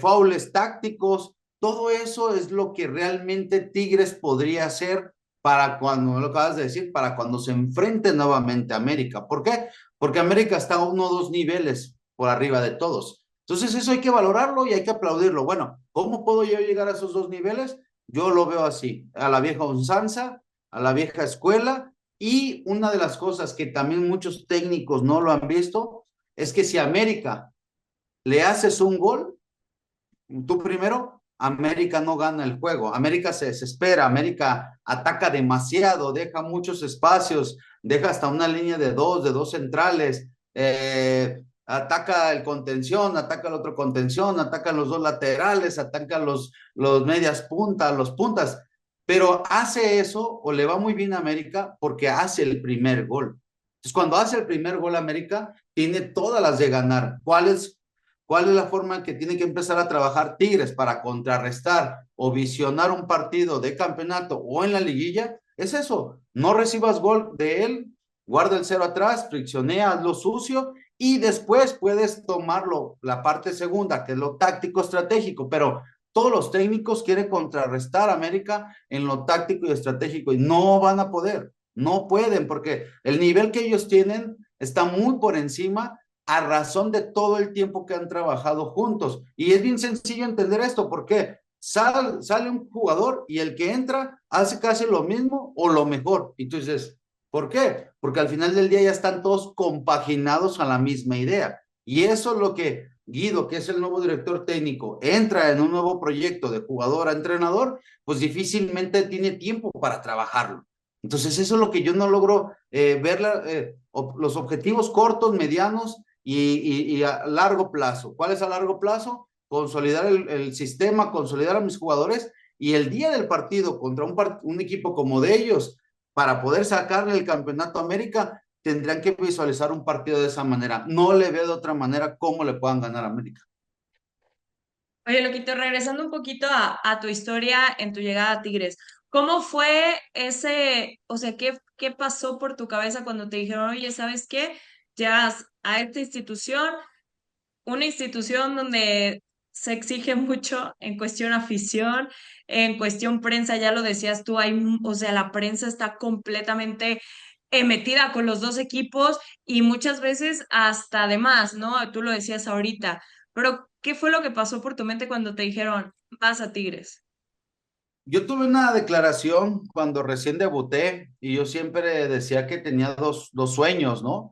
Speaker 2: faules tácticos, todo eso es lo que realmente Tigres podría hacer para cuando, lo acabas de decir, para cuando se enfrente nuevamente a América. ¿Por qué? Porque América está a 1 o 2 niveles por arriba de todos. Entonces eso hay que valorarlo y hay que aplaudirlo. Bueno, ¿cómo puedo yo llegar a esos 2 niveles? Yo lo veo así, a la vieja usanza, a la vieja escuela. Y una de las cosas que también muchos técnicos no lo han visto es que si a América le haces un gol, tú primero, América no gana el juego. América se desespera, América ataca demasiado, deja muchos espacios, deja hasta una línea de dos centrales, ataca el contención, ataca el otro contención, atacan los dos laterales, atacan los medias puntas, los puntas, pero hace eso o le va muy bien a América porque hace el primer gol. Entonces, cuando hace el primer gol América, tiene todas las de ganar. ¿Cuál es la forma en que tiene que empezar a trabajar Tigres para contrarrestar o visionar un partido de campeonato o en la liguilla? Es eso, no recibas gol de él, guarda el cero atrás, friccionea, hazlo sucio y después puedes tomarlo, la parte segunda, que es lo táctico estratégico, pero todos los técnicos quieren contrarrestar a América en lo táctico y estratégico y no van a poder, no pueden, porque el nivel que ellos tienen está muy por encima a razón de todo el tiempo que han trabajado juntos. Y es bien sencillo entender esto, porque sale un jugador y el que entra hace casi lo mismo o lo mejor. Y tú dices, ¿por qué? Porque al final del día ya están todos compaginados a la misma idea. Y eso es lo que Guido, que es el nuevo director técnico, entra en un nuevo proyecto de jugador a entrenador, pues difícilmente tiene tiempo para trabajarlo. Entonces, eso es lo que yo no logro ver, los objetivos cortos, medianos y a largo plazo. ¿Cuál es a largo plazo? Consolidar el sistema, consolidar a mis jugadores y el día del partido contra un equipo como de ellos, para poder sacarle el campeonato a América, tendrán que visualizar un partido de esa manera. No le veo de otra manera cómo le puedan ganar a América.
Speaker 1: Oye, Loquito, regresando un poquito a tu historia en tu llegada a Tigres, ¿cómo fue ese, o sea, qué pasó por tu cabeza cuando te dijeron, oye, ¿sabes qué? Llegas a esta institución, una institución donde se exige mucho en cuestión afición, en cuestión prensa, ya lo decías tú, o sea, la prensa está completamente metida con los dos equipos y muchas veces hasta además, ¿no? Tú lo decías ahorita, pero ¿qué fue lo que pasó por tu mente cuando te dijeron, vas a Tigres?
Speaker 2: Yo tuve una declaración cuando recién debuté y yo siempre decía que tenía dos sueños, ¿no?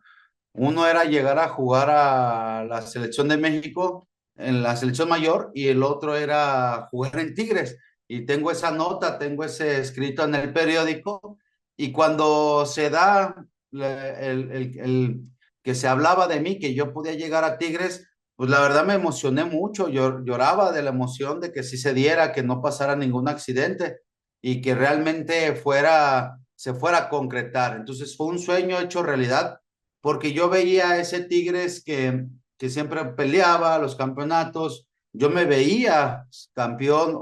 Speaker 2: Uno era llegar a jugar a la selección de México en la selección mayor y el otro era jugar en Tigres. Y tengo esa nota, tengo ese escrito en el periódico. Y cuando se da que se hablaba de mí, que yo podía llegar a Tigres, pues la verdad me emocioné mucho. Yo lloraba de la emoción de que sí se diera, que no pasara ningún accidente y que realmente se fuera a concretar. Entonces fue un sueño hecho realidad porque yo veía a ese Tigres que siempre peleaba los campeonatos, yo me veía campeón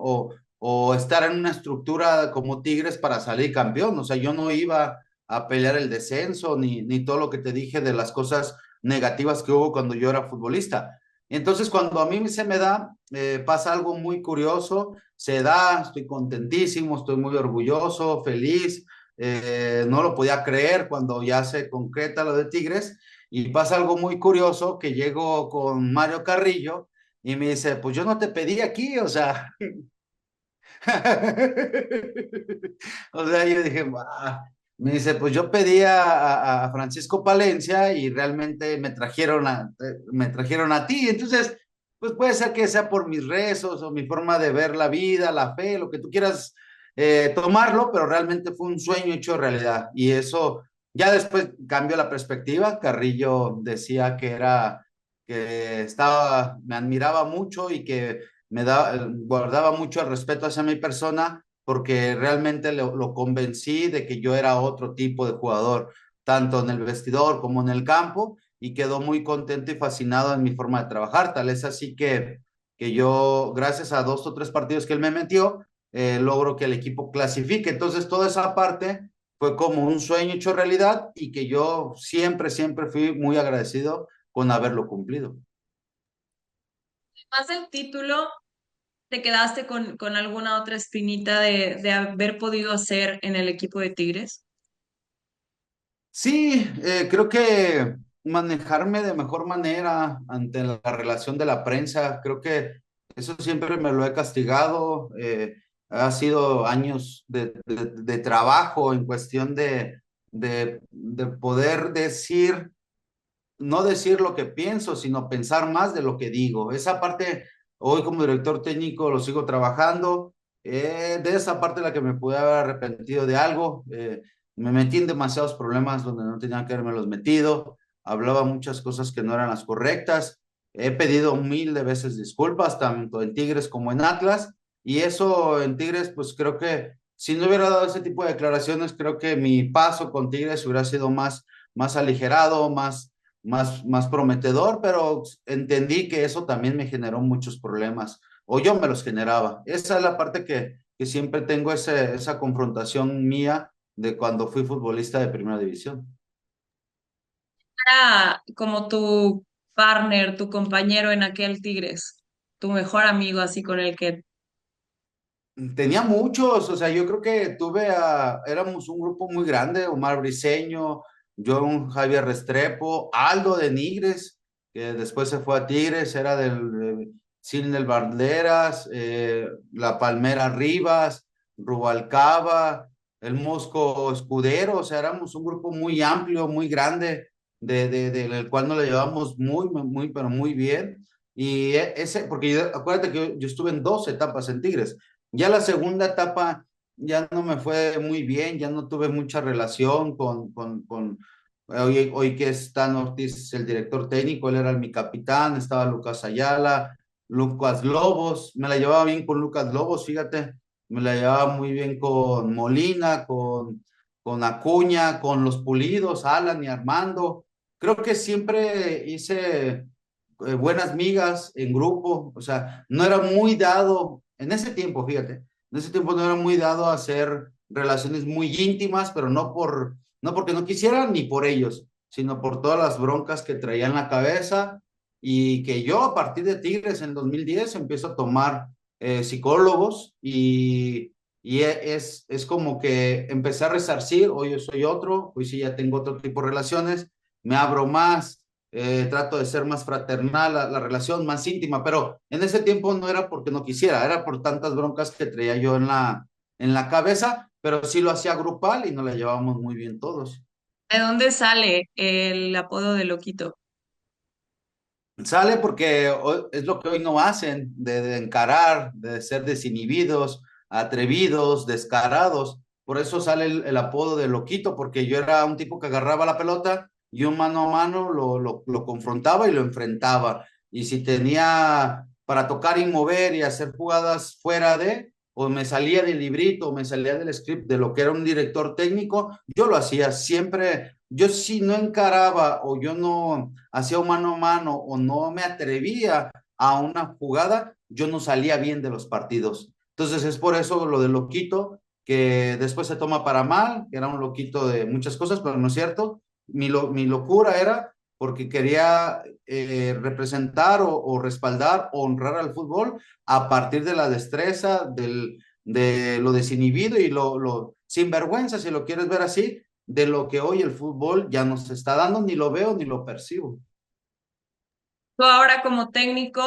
Speaker 2: o estar en una estructura como Tigres para salir campeón, o sea, yo no iba a pelear el descenso ni todo lo que te dije de las cosas negativas que hubo cuando yo era futbolista. Entonces, cuando a mí se me da, pasa algo muy curioso, se da, estoy contentísimo, estoy muy orgulloso, feliz, no lo podía creer cuando ya se concreta lo de Tigres y pasa algo muy curioso que llego con Mario Carrillo y me dice, pues yo no te pedí aquí, o sea, o sea, yo dije, "Bah". Me dice, pues yo pedí a Francisco Palencia y realmente me trajeron a ti, entonces, pues puede ser que sea por mis rezos o mi forma de ver la vida, la fe, lo que tú quieras tomarlo, pero realmente fue un sueño hecho realidad. Y eso ya después cambió la perspectiva. Carrillo decía que estaba, me admiraba mucho y que guardaba mucho el respeto hacia mi persona porque realmente lo convencí de que yo era otro tipo de jugador, tanto en el vestidor como en el campo, y quedó muy contento y fascinado en mi forma de trabajar. Tal es así que yo, gracias a 2 o 3 partidos que él me metió, logro que el equipo clasifique. Entonces, toda esa parte fue como un sueño hecho realidad y que yo siempre, siempre fui muy agradecido con haberlo cumplido.
Speaker 1: Más del título, ¿te quedaste con alguna otra espinita de haber podido hacer en el equipo de Tigres?
Speaker 2: Sí, creo que manejarme de mejor manera ante la relación de la prensa, creo que eso siempre me lo he castigado. Ha sido años de trabajo en cuestión de poder decir, no decir lo que pienso, sino pensar más de lo que digo. Esa parte, hoy como director técnico lo sigo trabajando. De esa parte la que me pude haber arrepentido de algo. Me metí en demasiados problemas donde no tenía que haberme los metido. Hablaba muchas cosas que no eran las correctas. He pedido 1000 de veces disculpas, tanto en Tigres como en Atlas. Y eso en Tigres, pues creo que si no hubiera dado ese tipo de declaraciones, creo que mi paso con Tigres hubiera sido más aligerado, más prometedor, pero entendí que eso también me generó muchos problemas, o yo me los generaba. Esa es la parte que siempre tengo esa confrontación mía de cuando fui futbolista de primera división.
Speaker 1: Era como tu partner, tu compañero en aquel Tigres, tu mejor amigo, así con el que...
Speaker 2: Tenía muchos, o sea, yo creo que éramos un grupo muy grande, Omar Briseño, John Javier Restrepo, Aldo de Nigres, que después se fue a Tigres, era del Sidney Banderas, La Palmera Rivas, Rubalcaba, el Mosco Escudero, o sea, éramos un grupo muy amplio, muy grande, del cual nos lo llevamos pero muy bien. Y porque acuérdate que yo estuve en 2 etapas en Tigres. Ya la segunda etapa ya no me fue muy bien, ya no tuve mucha relación con hoy que es Stan Ortiz, el director técnico, él era mi capitán, estaba Lucas Ayala, Lucas Lobos, me la llevaba bien con Lucas Lobos, fíjate, me la llevaba muy bien con Molina, con Acuña, con los Pulidos, Alan y Armando. Creo que siempre hice buenas migas en grupo, o sea, no era muy dado, en ese tiempo, fíjate, en ese tiempo no era muy dado a hacer relaciones muy íntimas, pero no porque no quisieran ni por ellos, sino por todas las broncas que traía en la cabeza y que yo a partir de Tigres en 2010 empiezo a tomar psicólogos y es como que empecé a resarcir, hoy yo soy otro, hoy sí ya tengo otro tipo de relaciones, me abro más, trato de ser más fraternal, la relación más íntima, pero en ese tiempo no era porque no quisiera, era por tantas broncas que traía yo en la cabeza, pero sí lo hacía grupal y nos la llevábamos muy bien todos.
Speaker 1: ¿De dónde sale el apodo de Loquito?
Speaker 2: Sale porque es lo que hoy no hacen, de encarar, de ser desinhibidos, atrevidos, descarados. Por eso sale el apodo de loquito, porque yo era un tipo que agarraba la pelota y un mano a mano lo confrontaba y lo enfrentaba. Y si tenía para tocar y mover y hacer jugadas fuera o me salía del librito, o me salía del script de lo que era un director técnico, yo lo hacía siempre. Yo si no encaraba o yo no hacía un mano a mano o no me atrevía a una jugada, yo no salía bien de los partidos. Entonces es por eso lo de loquito, que después se toma para mal, que era un loquito de muchas cosas, pero no es cierto. Mi locura era porque quería representar o respaldar o honrar al fútbol a partir de la destreza, de lo desinhibido y lo sinvergüenza, si lo quieres ver así, de lo que hoy el fútbol ya nos está dando, ni lo veo ni lo percibo.
Speaker 1: Tú ahora como técnico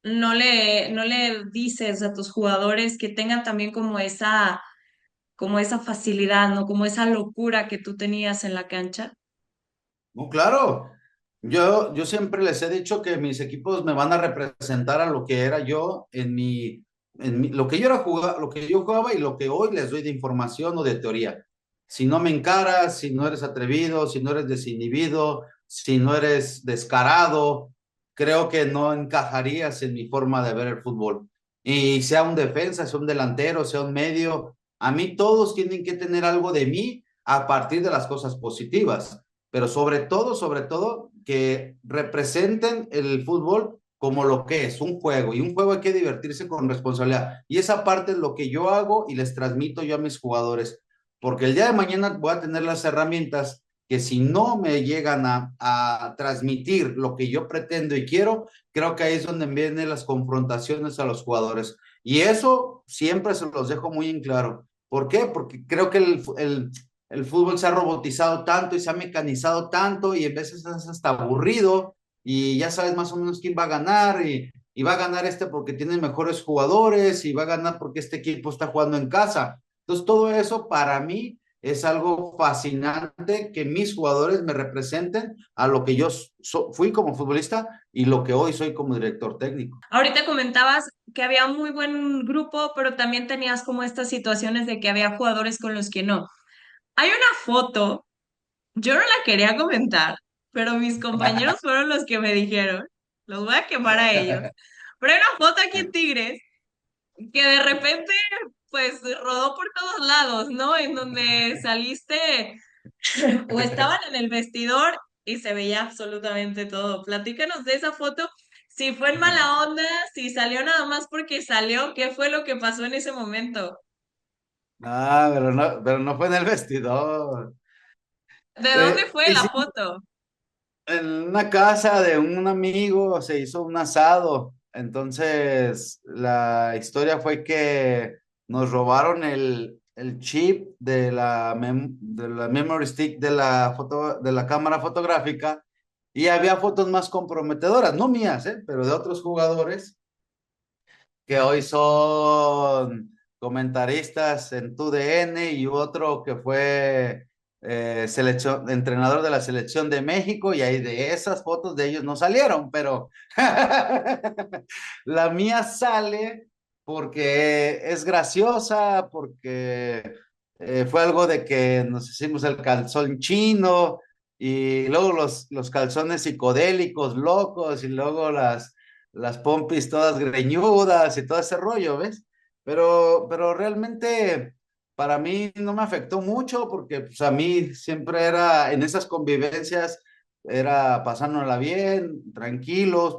Speaker 1: no le dices a tus jugadores que tengan también como esa facilidad, ¿no? Como esa locura que tú tenías en la cancha.
Speaker 2: No, claro. Yo siempre les he dicho que mis equipos me van a representar a lo que era yo lo que yo era lo que yo jugaba y lo que hoy les doy de información o de teoría. Si no me encaras, si no eres atrevido, si no eres desinhibido, si no eres descarado, creo que no encajarías en mi forma de ver el fútbol. Y sea un defensa, sea un delantero, sea un medio, a mí todos tienen que tener algo de mí a partir de las cosas positivas, pero sobre todo, que representen el fútbol como lo que es un juego, y un juego hay que divertirse con responsabilidad. Y esa parte es lo que yo hago y les transmito yo a mis jugadores, porque el día de mañana voy a tener las herramientas que si no me llegan a transmitir lo que yo pretendo y quiero, creo que ahí es donde vienen las confrontaciones a los jugadores. Y eso siempre se los dejo muy en claro. ¿Por qué? Porque creo que el fútbol se ha robotizado tanto y se ha mecanizado tanto y a veces es hasta aburrido y ya sabes más o menos quién va a ganar y va a ganar este porque tiene mejores jugadores y va a ganar porque este equipo está jugando en casa. Entonces todo eso para mí es algo fascinante que mis jugadores me representen a lo que yo fui como futbolista y lo que hoy soy como director técnico.
Speaker 1: Ahorita comentabas que había muy buen grupo, pero también tenías como estas situaciones de que había jugadores con los que no. Hay una foto, yo no la quería comentar, pero mis compañeros fueron los que me dijeron, los voy a quemar a ellos. Pero hay una foto aquí en Tigres que de repente, pues, rodó por todos lados, ¿no? En donde saliste o estaban en el vestidor y se veía absolutamente todo. Platícanos de esa foto, si fue en mala onda, si salió nada más porque salió, ¿qué fue lo que pasó en ese momento?
Speaker 2: Ah, pero no fue en el vestidor.
Speaker 1: ¿De dónde fue la
Speaker 2: Sí,
Speaker 1: foto?
Speaker 2: en una casa de un amigo se hizo un asado. Entonces, la historia fue que nos robaron el chip de la memory stick de de la cámara fotográfica y había fotos más comprometedoras, no mías, pero de otros jugadores que hoy son comentaristas en TUDN y otro que fue entrenador de la selección de México y ahí de esas fotos de ellos no salieron, pero la mía sale porque es graciosa, porque fue algo de que nos hicimos el calzón chino y luego los calzones psicodélicos locos y luego las pompis todas greñudas y todo ese rollo, ¿ves? Pero realmente para mí no me afectó mucho porque pues, a mí siempre era en esas convivencias, era pasándola bien, tranquilos,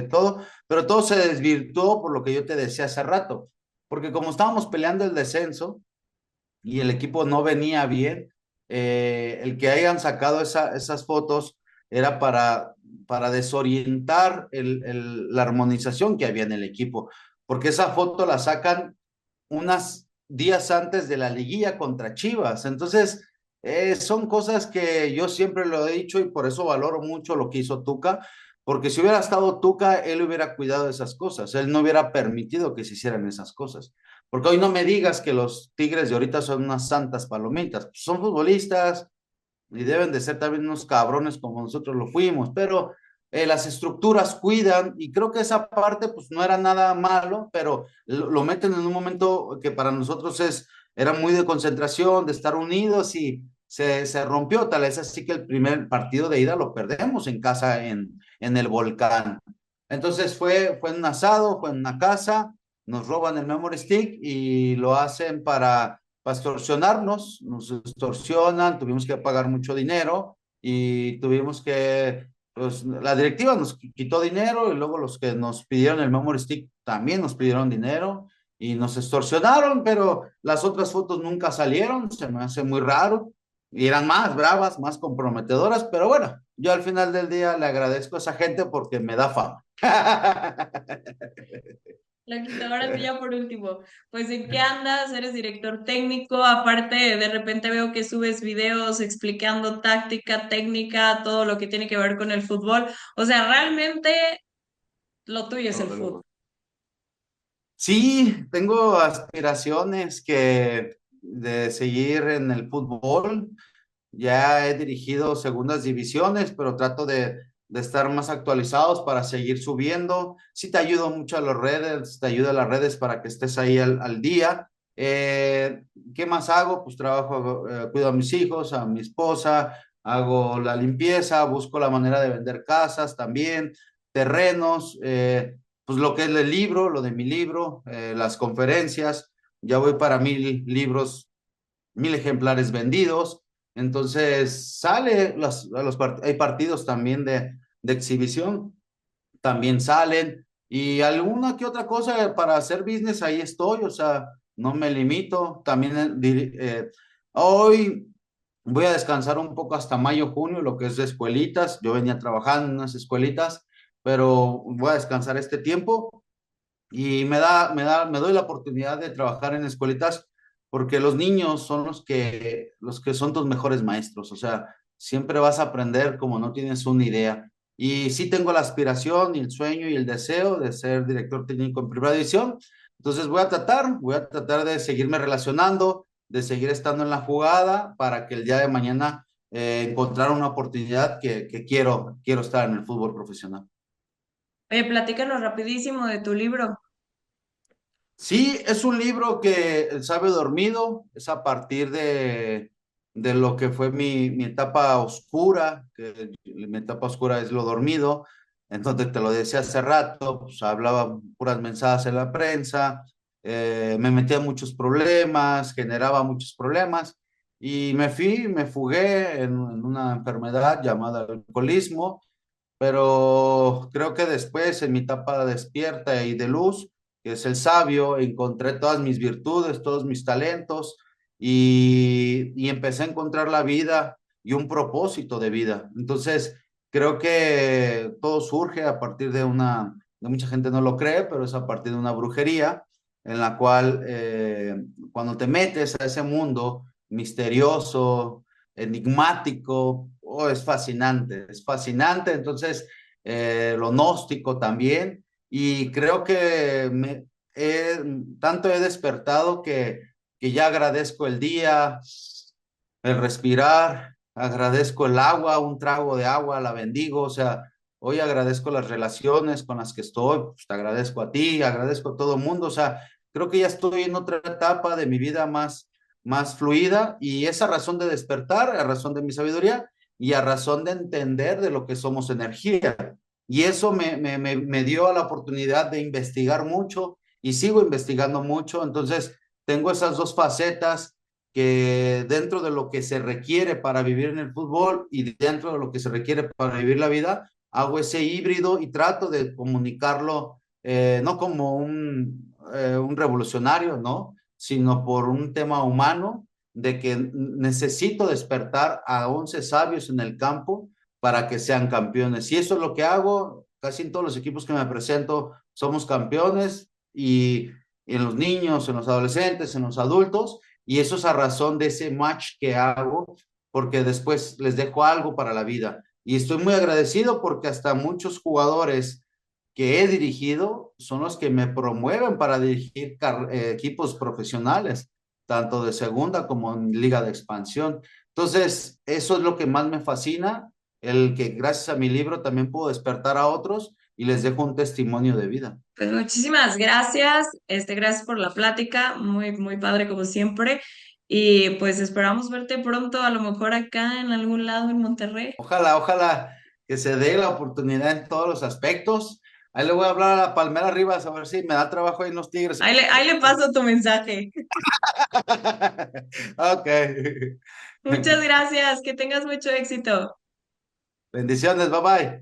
Speaker 2: todo, pero todo se desvirtuó por lo que yo te decía hace rato, porque como estábamos peleando el descenso y el equipo no venía bien, el que hayan sacado esas fotos era para desorientar la armonización que había en el equipo, porque esa foto la sacan unos días antes de la liguilla contra Chivas. Entonces, son cosas que yo siempre lo he dicho y por eso valoro mucho lo que hizo Tuca, porque si hubiera estado Tuca, él hubiera cuidado de esas cosas, él no hubiera permitido que se hicieran esas cosas. Porque hoy no me digas que los Tigres de ahorita son unas santas palomitas, son futbolistas y deben de ser también unos cabrones como nosotros lo fuimos, pero las estructuras cuidan y creo que esa parte pues no era nada malo, pero lo meten en un momento que para nosotros era muy de concentración, de estar unidos y se rompió, tal es así que el primer partido de ida lo perdemos en casa en el Volcán. Entonces fue un asado, fue en una casa, nos roban el memory stick y lo hacen para extorsionarnos, nos extorsionan, tuvimos que pagar mucho dinero y tuvimos que, pues la directiva nos quitó dinero y luego los que nos pidieron el memory stick también nos pidieron dinero y nos extorsionaron, pero las otras fotos nunca salieron, se me hace muy raro y eran más bravas, más comprometedoras, pero bueno, yo al final del día le agradezco a esa gente porque me da fama.
Speaker 1: La quito, ahora sí ya por último, pues ¿en qué andas? ¿Eres director técnico? Aparte, de repente veo que subes videos explicando táctica, técnica, todo lo que tiene que ver con el fútbol. O sea, realmente lo tuyo es el fútbol.
Speaker 2: Sí, tengo aspiraciones de seguir en el fútbol. Ya he dirigido segundas divisiones, pero trato de estar más actualizados para seguir subiendo. Sí te ayuda mucho a las redes, te ayuda a las redes para que estés ahí al día. Eh, ¿Qué más hago? Pues trabajo, cuido a mis hijos, a mi esposa, hago la limpieza, busco la manera de vender casas también, terrenos, pues lo que es el libro, lo de mi libro, las conferencias, ya voy para 1000 libros, 1000 ejemplares vendidos. Entonces sale, hay partidos también de exhibición, también salen y alguna que otra cosa para hacer business, ahí estoy, o sea, no me limito. También hoy voy a descansar un poco hasta mayo, junio, lo que es de escuelitas. Yo venía trabajando en unas escuelitas, pero voy a descansar este tiempo y me doy la oportunidad de trabajar en escuelitas porque los niños son los que son tus mejores maestros. O sea, siempre vas a aprender como no tienes una idea. Y sí tengo la aspiración y el sueño y el deseo de ser director técnico en primera división. Entonces voy a tratar de seguirme relacionando, de seguir estando en la jugada para que el día de mañana encontrar una oportunidad que quiero estar en el fútbol profesional.
Speaker 1: Oye, platícanos rapidísimo de tu libro.
Speaker 2: Sí, es un libro que El sabio dormido es a partir de lo que fue mi etapa oscura, que mi etapa oscura es lo dormido. Entonces, te lo decía hace rato, pues hablaba puras mensajes en la prensa, me metía en muchos problemas, generaba muchos problemas y me fugué en una enfermedad llamada alcoholismo, pero creo que después, en mi etapa despierta y de luz, que es el sabio, encontré todas mis virtudes, todos mis talentos y empecé a encontrar la vida y un propósito de vida. Entonces, creo que todo surge a partir de mucha gente no lo cree, pero es a partir de una brujería en la cual cuando te metes a ese mundo misterioso, enigmático, oh, es fascinante, es fascinante. Entonces, lo gnóstico también. Y creo que tanto he despertado que ya agradezco el día, el respirar, agradezco el agua, un trago de agua, la bendigo. O sea, hoy agradezco las relaciones con las que estoy, pues te agradezco a ti, agradezco a todo el mundo. O sea, creo que ya estoy en otra etapa de mi vida más fluida y esa razón de despertar, a razón de mi sabiduría y a razón de entender de lo que somos energía. Y eso me dio la oportunidad de investigar mucho y sigo investigando mucho. Entonces, tengo esas dos facetas que dentro de lo que se requiere para vivir en el fútbol y dentro de lo que se requiere para vivir la vida, hago ese híbrido y trato de comunicarlo no como un revolucionario, ¿no? Sino por un tema humano de que necesito despertar a 11 sabios en el campo para que sean campeones. Y eso es lo que hago, casi en todos los equipos que me presento somos campeones y en los niños, en los adolescentes, en los adultos, y eso es a razón de ese match que hago, porque después les dejo algo para la vida. Y estoy muy agradecido porque hasta muchos jugadores que he dirigido son los que me promueven para dirigir equipos profesionales, tanto de segunda como en liga de expansión. Entonces, eso es lo que más me fascina, el que gracias a mi libro también puedo despertar a otros y les dejo un testimonio de vida.
Speaker 1: Pues muchísimas gracias, gracias por la plática, muy, muy padre como siempre. Y pues esperamos verte pronto, a lo mejor acá en algún lado en Monterrey.
Speaker 2: Ojalá, ojalá que se dé la oportunidad en todos los aspectos. Ahí le voy a hablar a la Palmera Rivas a ver si me da trabajo ahí en los Tigres.
Speaker 1: Ahí le paso tu mensaje.
Speaker 2: Ok.
Speaker 1: Muchas gracias, que tengas mucho éxito.
Speaker 2: Bendiciones, bye bye.